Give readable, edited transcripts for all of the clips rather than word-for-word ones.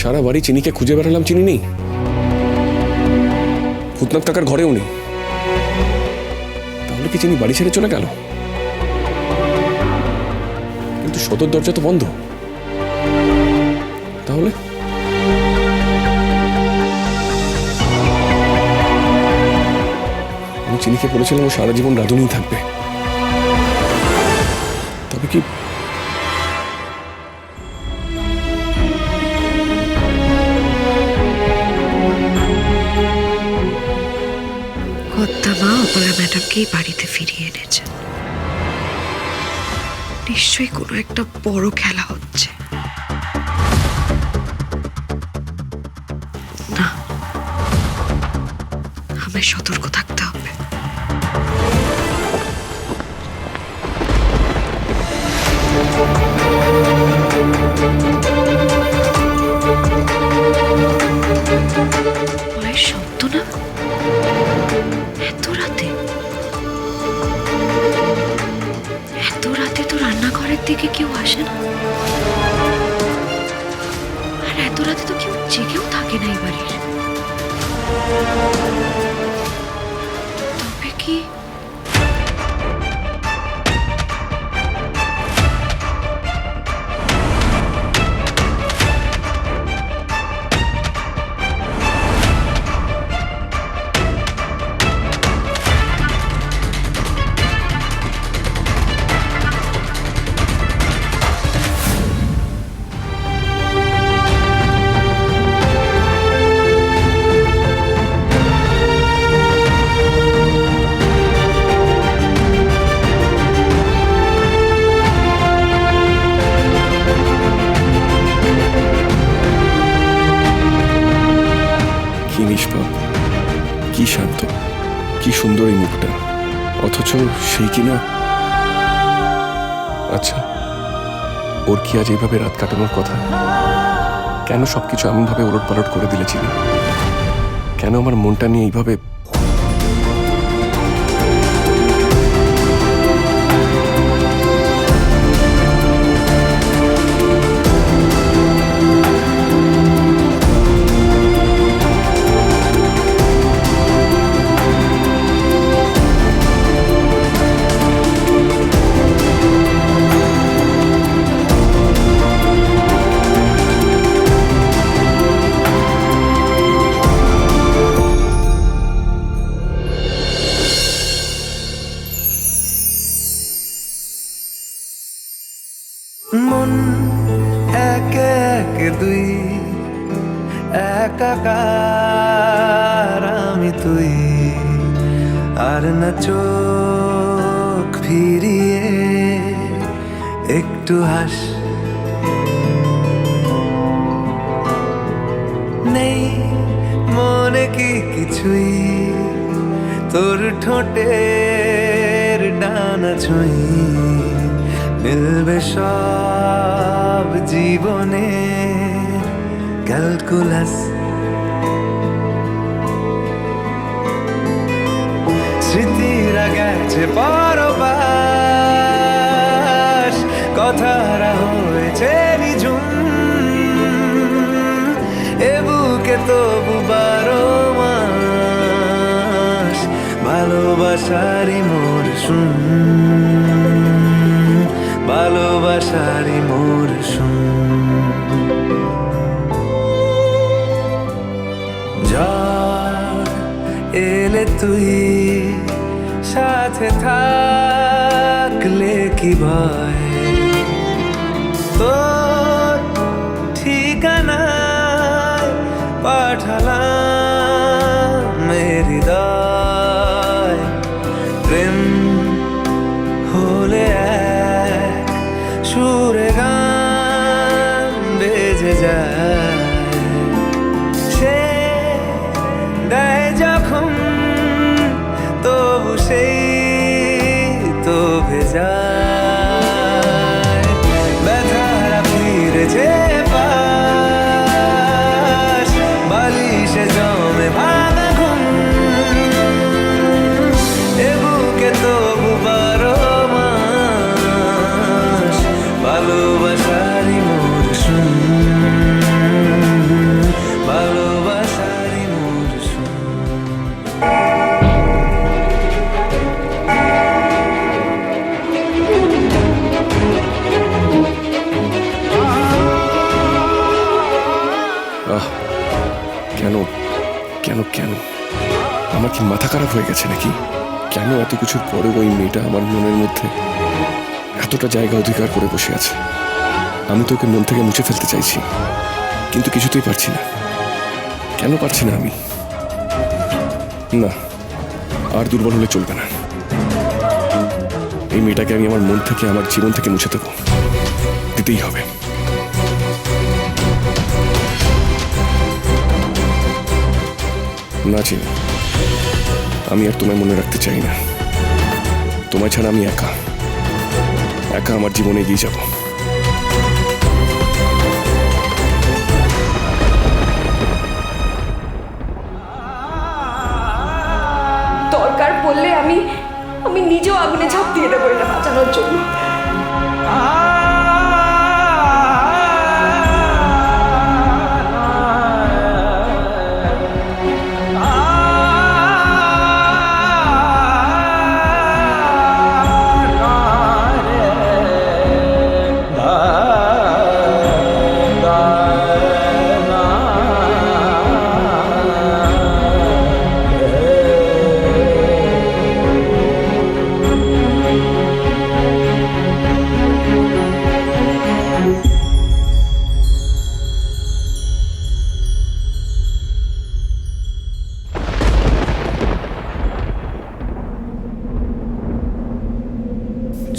সারা বাড়ি চিনিকে খুঁজে বেড়ালাম, চিনি নেই। ভূতনাথ কাকার ঘরেও নেই। তাহলে কি চিনি বাড়ি ছেড়ে চলে গেল? কিন্তু সদর দরজা তো বন্ধ। তাহলে আমি চিনিকে বলেছিলাম ও সারা জীবন রাঁধুনিই থাকবে। তবে কি মা অপলা ম্যাডামকেই বাড়িতে ফিরিয়ে এনেছেন। নিশ্চয়ই কোনো একটা বড় খেলা হচ্ছে। না, আমায় সতর্ক থাকতে হবে। মায়ের শব্দ না? এত রাতে তো রান্নাঘরের দিকে কেউ আসে না, আর এত রাতে তো কেউ জেগেও থাকে না এই বাড়ির। তবে কি নিষ্পাপ, কি শান্ত, কি সুন্দর এই মুখটা, অথচ সেই কিনা। আচ্ছা, ওর কি আজ এইভাবে রাত কাটানোর কথা? কেন সবকিছু এমনভাবে ওলট পালট করে দিলে চিনি? কেন আমার মনটা নিয়ে এইভাবে? মন একে একে দুই, একাকার আমি তুই, আর না চোখ ফিরিয়ে একটু হাস। নেই মনে কি কিছুই, তোর ঠোঁটের ডানা ছুঁই, মিলবে সব জীবনে ক্যালকুলাস। স্মৃতিরা গেছে পরবাস, কথারা হয়েছে নিঝুম, এ বুকে তবু 12 মাস ভালোবাসারই মরশুম, ভালোবাসারই মরশুম। ঝড় এলে তুই সাথে থাকলে কি ভয়, তোর ঠিকানায় পাঠালাম হৃদয়। প্রেম হলে সুরে গান বেজে যায়, সে দেয় যখন তবু সেই তো ভেজায়। ব্যথারা ফিরেছে পাশ, বালিশে জমে ভাঙা ঘুম, এ বুকে তবু 12 মাস ভালোবাসারই মরশুম। কেন কেন কেন আমার কি মাথা খারাপ হয়ে গেছে নাকি? কেন এত কিছুর পরে ওই মেয়েটা আমার মনের মধ্যে এতটা জায়গা অধিকার করে বসে আছে? আমি তো ওকে মন থেকে মুছে ফেলতে চাইছি, কিন্তু কিছুতেই পারছি না। কেন পারছি না আমি? না, আর দুর্বল হলে চলবে না। এই মেয়েটাকে আমি আমার মন থেকে, আমার জীবন থেকে মুছে দেবো, দিতেই হবে। না চিনি, আমি আর তোমায় মনে রাখতে চাই না। তোমায় ছাড়া আমি একা একা আমার জীবনে এগিয়ে যাব। দরকার পড়লে আমি আমি নিজেও আগুনে ঝাঁপ দিয়ে দেবো এটা বাঁচানোর জন্য।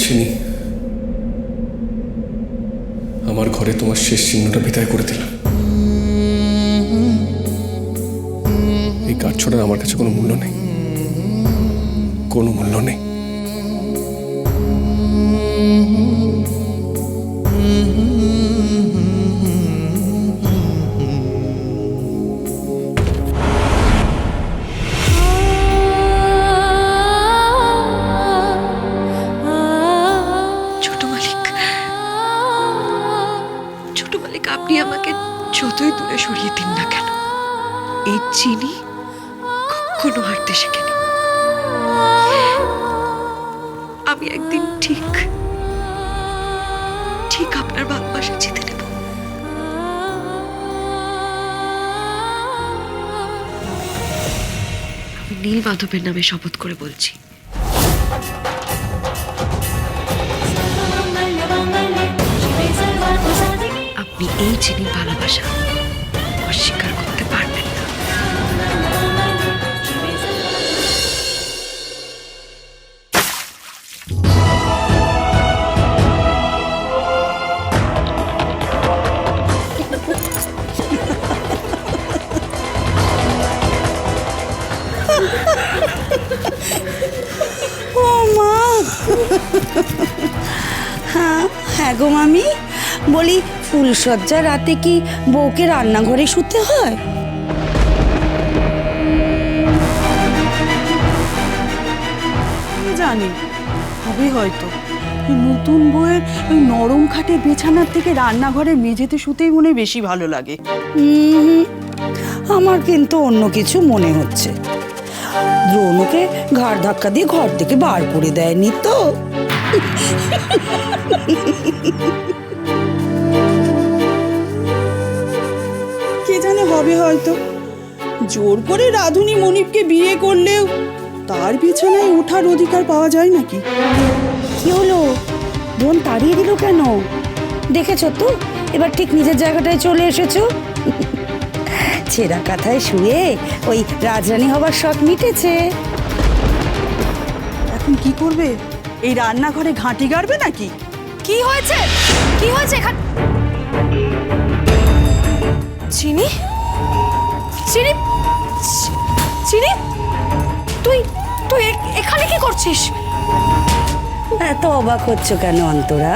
চিনি, আমার ঘরে তোমার শেষ চিহ্নটা বিদায় করে দিলাম। এই কাঠ ছড়ার আমার কাছে কোনো মূল্য নেই, কোনো মূল্য নেই। আপনি আমাকে যতই দূরে সরিয়ে দিন না কেন, এই চিনি কখনো হারতে শেখেনি। আমি একদিন ঠিক ঠিক আপনার ভালোবাসা জিতে নেব। আমি নীল মাধবের নামে শপথ করে বলছি, আপনি এই চিনির ভালোবাসা অস্বীকার করতে পারবেন না। ও মা, হ্যাঁ গো মামি, বলি ফুলসজ্জা রাতে কি বউকে রান্নাঘরে শুতে হয়? জানি হবে হয়তো। এই নতুন বউয়ের ওই নরম খাটে বিছানার থেকে রান্নাঘরে মেঝেতে শুতেই মনে হয় বেশি ভালো লাগে। আমার কিন্তু অন্য কিছু মনে হচ্ছে। দ্রোণকে ঘাড় ধাক্কা দিয়ে ঘর থেকে বার করে দেয়নি তো? কে জানে, হবে হয়তো। জোর করে রাধুনি মনিবকে বিয়ে করলেও তার বিছানায় ওঠার অধিকার পাওয়া যায় নাকি? কি হলো, দ্রোণ তাড়িয়ে দিল কেন? দেখেছো তো, এবার ঠিক নিজের জায়গাটায় চলে এসেছো। ছেঁড়া কাঁথায় শুয়ে ওই রাজরানী হবার শখ মিটেছে। এখন কি করবে? এই রান্নাঘরে ঘাঁটি গাড়বে নাকি? কি হয়েছে? কি হয়েছে এখানে? চিনি চিনি চিনি, তুই তুই এখানে কি করছিস? এত অবাক হচ্ছ কেন অন্তরা?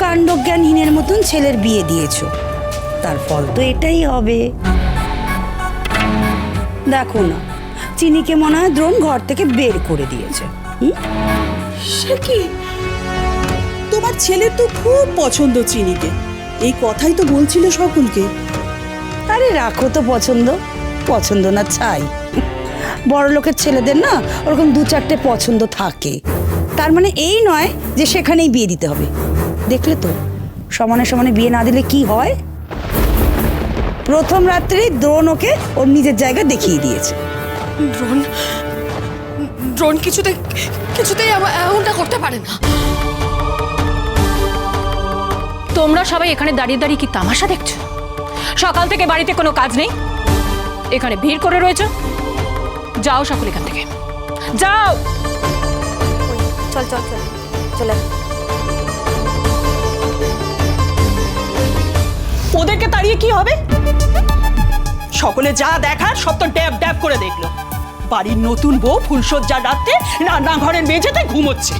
কাণ্ডজ্ঞানহীনের মতন ছেলের বিয়ে দিয়েছো, তার ফল তো এটাই হবে। দেখো না, চিনিকে মনে হয় দ্রোণ ঘর থেকে বের করে দিয়েছে। সে কি? তোমার ছেলে তো খুব পছন্দ চিনিকে, এই কথাই তো বলছিল সকলকে। আরে রাখো তো পছন্দ, পছন্দ না ছাই। বড় লোকের ছেলেদের না ওরকম দু চারটে পছন্দ থাকে, তার মানে এই নয় যে সেখানেই বিয়ে দিতে হবে। দেখলে তো, সমানে সমানে বিয়ে না দিলে কি হয়? প্রথম রাত্রেই দ্রোণ ওকে ওর নিজের জায়গা দেখিয়ে দিয়েছে। ড্রোন ড্রোন কিছুতেই এমনটা করতে পারে না। তোমরা সবাই এখানে দাঁড়িয়ে দাঁড়িয়ে কি তামাশা দেখছো? সকাল থেকে বাড়িতে কোনো কাজ নেই, এখানে ভিড় করে রয়েছে। যাও সকল এখান থেকে, যাও। চল চল চল চলে। ওদেরকে তাড়িয়ে কি হবে? সকলে যা দেখার সব তো ড্যাব ড্যাব করে দেখলো। বাড়ির নতুন বউ ফুলসজ্জার রাতে রান্নাঘরের মেঝেতে ঘুমোচ্ছে।